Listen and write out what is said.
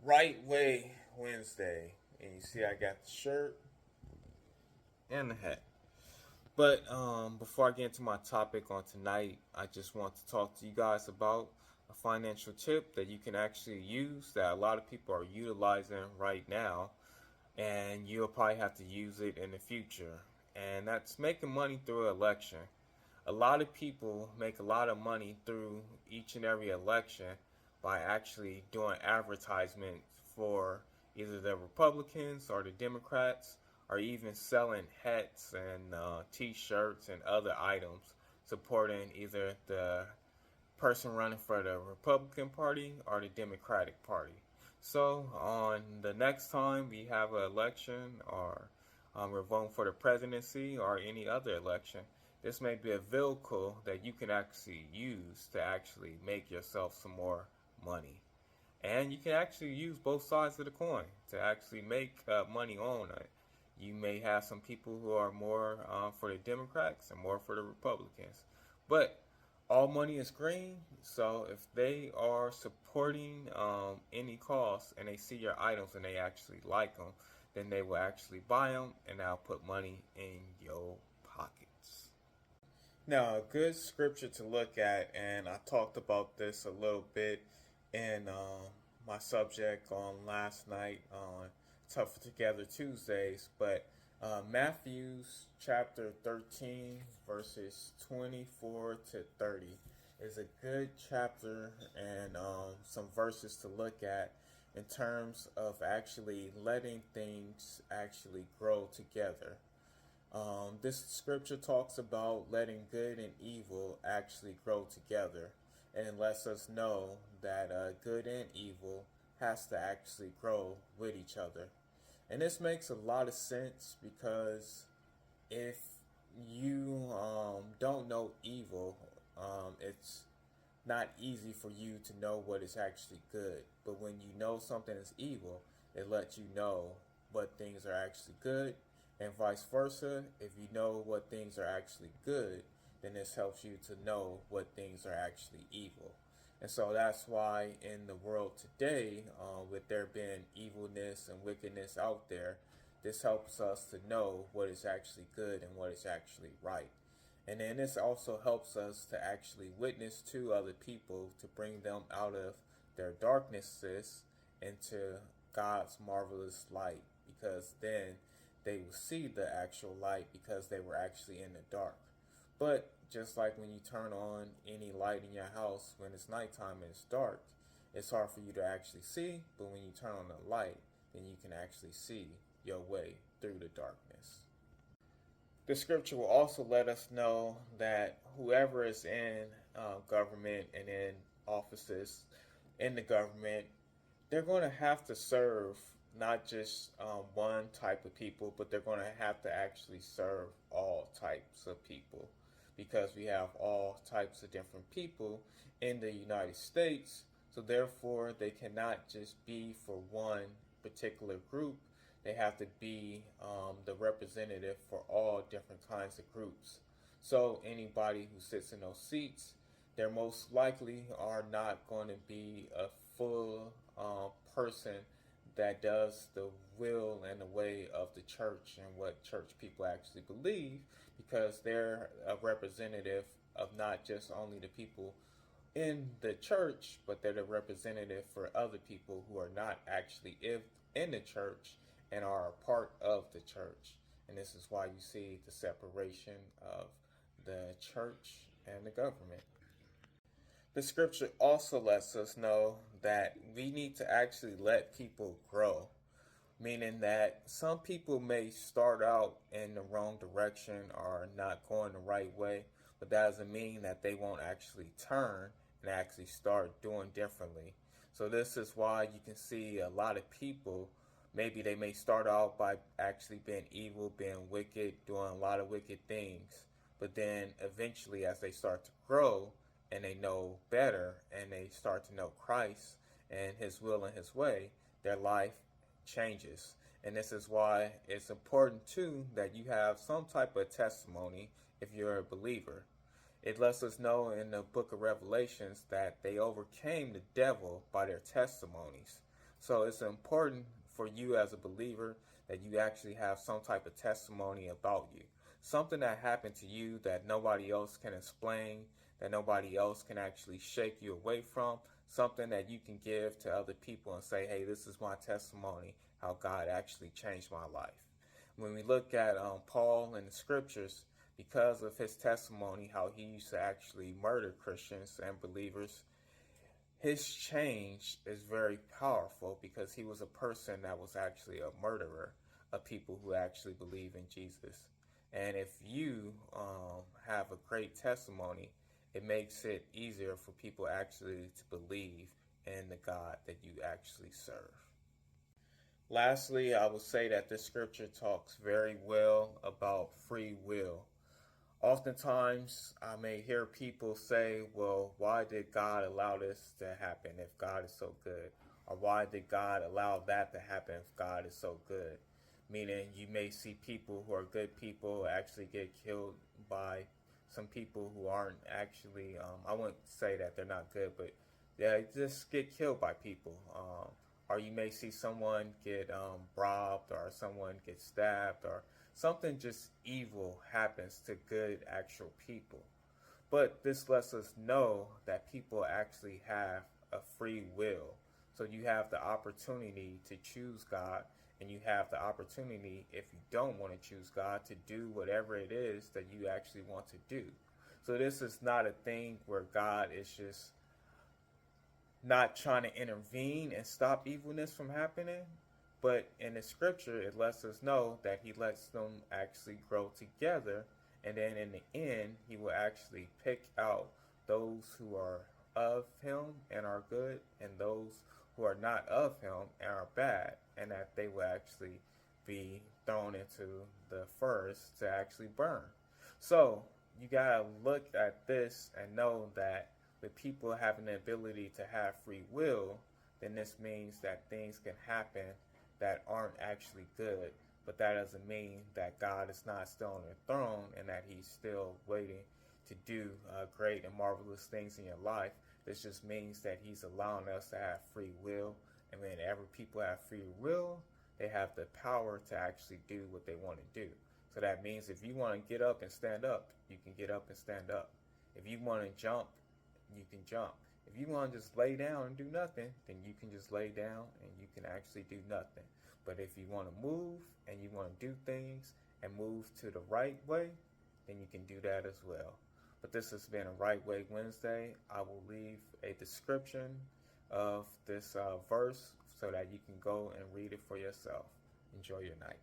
Wright Way Wednesday. And you see, I got the shirt and the hat. But before I get into my topic on tonight, I just want to talk to you guys about a financial tip that you can actually use that a lot of people are utilizing right now, and you'll probably have to use it in the future. And that's making money through an election. A lot of people make a lot of money through each and every election by actually doing advertisements for either the Republicans or the Democrats, or even selling hats and t-shirts and other items supporting either the person running for the Republican Party or the Democratic Party. So on the next time we have an election, or we're voting for the presidency or any other election, this may be a vehicle that you can actually use to actually make yourself some more money. And you can actually use both sides of the coin to actually make money on it. You may have some people who are more for the Democrats and more for the Republicans. But all money is green, so if they are supporting any cause and they see your items and they actually like them, then they will actually buy them, and that'll put money in your pockets. Now, a good scripture to look at, and I talked about this a little bit in my subject on last night on Tougher Together Tuesdays, but Matthew's chapter 13, verses 24 to 30 is a good chapter, and some verses to look at in terms of actually letting things actually grow together. This scripture talks about letting good and evil actually grow together, and it lets us know that good and evil has to actually grow with each other. And this makes a lot of sense because if you don't know evil, it's not easy for you to know what is actually good. But when you know something is evil, it lets you know what things are actually good, and vice versa. If you know what things are actually good, then this helps you to know what things are actually evil. And so that's why in the world today, with there being evilness and wickedness out there, this helps us to know what is actually good and what is actually right. And then this also helps us to actually witness to other people to bring them out of their darknesses into God's marvelous light, because then they will see the actual light because they were actually in the dark. But just like when you turn on any light in your house when it's nighttime and it's dark, it's hard for you to actually see, but when you turn on the light, then you can actually see your way through the darkness. The scripture will also let us know that whoever is in government and in offices in the government, they're going to have to serve not just one type of people, but they're going to have to actually serve all types of people, because we have all types of different people in the United States. So therefore, they cannot just be for one particular group. They have to be the representative for all different kinds of groups. So anybody who sits in those seats, they most likely are not going to be a full person that does the will and the way of the church and what church people actually believe, because they're a representative of not just only the people in the church, but they're the representative for other people who are not actually in the church and are a part of the church. And this is why you see the separation of the church and the government. The scripture also lets us know that we need to actually let people grow, meaning that some people may start out in the wrong direction or not going the right way, but that doesn't mean that they won't actually turn and actually start doing differently. So this is why you can see a lot of people, maybe they may start out by actually being evil, being wicked, doing a lot of wicked things, but then eventually as they start to grow and they know better and they start to know Christ and his will and his way, their life changes. And this is why it's important too that you have some type of testimony if you're a believer. It lets us know in the book of Revelations that they overcame the devil by their testimonies. So it's important for you as a believer that you actually have some type of testimony about you. Something that happened to you that nobody else can explain, that nobody else can actually shake you away from. Something that you can give to other people and say, hey, this is my testimony, how God actually changed my life. When we look at Paul in the scriptures, because of his testimony, how he used to actually murder Christians and believers, his change is very powerful because he was a person that was actually a murderer of people who actually believe in Jesus. And if you have a great testimony, it makes it easier for people actually to believe in the God that you actually serve. Lastly, I would say that this scripture talks very well about free will. Oftentimes, I may hear people say, well, why did God allow this to happen if God is so good? Or why did God allow that to happen if God is so good? Meaning, you may see people who are good people actually get killed by some people who aren't actually, I wouldn't say that they're not good, but they just get killed by people. Or you may see someone get robbed, or someone get stabbed, or something just evil happens to good actual people. But this lets us know that people actually have a free will. So you have the opportunity to choose God, and you have the opportunity, if you don't want to choose God, to do whatever it is that you actually want to do. So this is not a thing where God is just not trying to intervene and stop evilness from happening. But in the scripture, it lets us know that he lets them actually grow together. And then in the end, he will actually pick out those who are of him and are good, and those who are not of him and are bad, and that they will actually be thrown into the furnace to actually burn. So you gotta look at this and know that with people having the ability to have free will, then this means that things can happen that aren't actually good. But that doesn't mean that God is not still on the throne and that he's still waiting to do great and marvelous things in your life. This just means that he's allowing us to have free will. And whenever people have free will, they have the power to actually do what they want to do. So that means if you want to get up and stand up, you can get up and stand up. If you want to jump, you can jump. If you want to just lay down and do nothing, then you can just lay down and you can actually do nothing. But if you want to move and you want to do things and move to the right way, then you can do that as well. But this has been a Wright Way Wednesday. I will leave a description of this verse so that you can go and read it for yourself. Enjoy your night.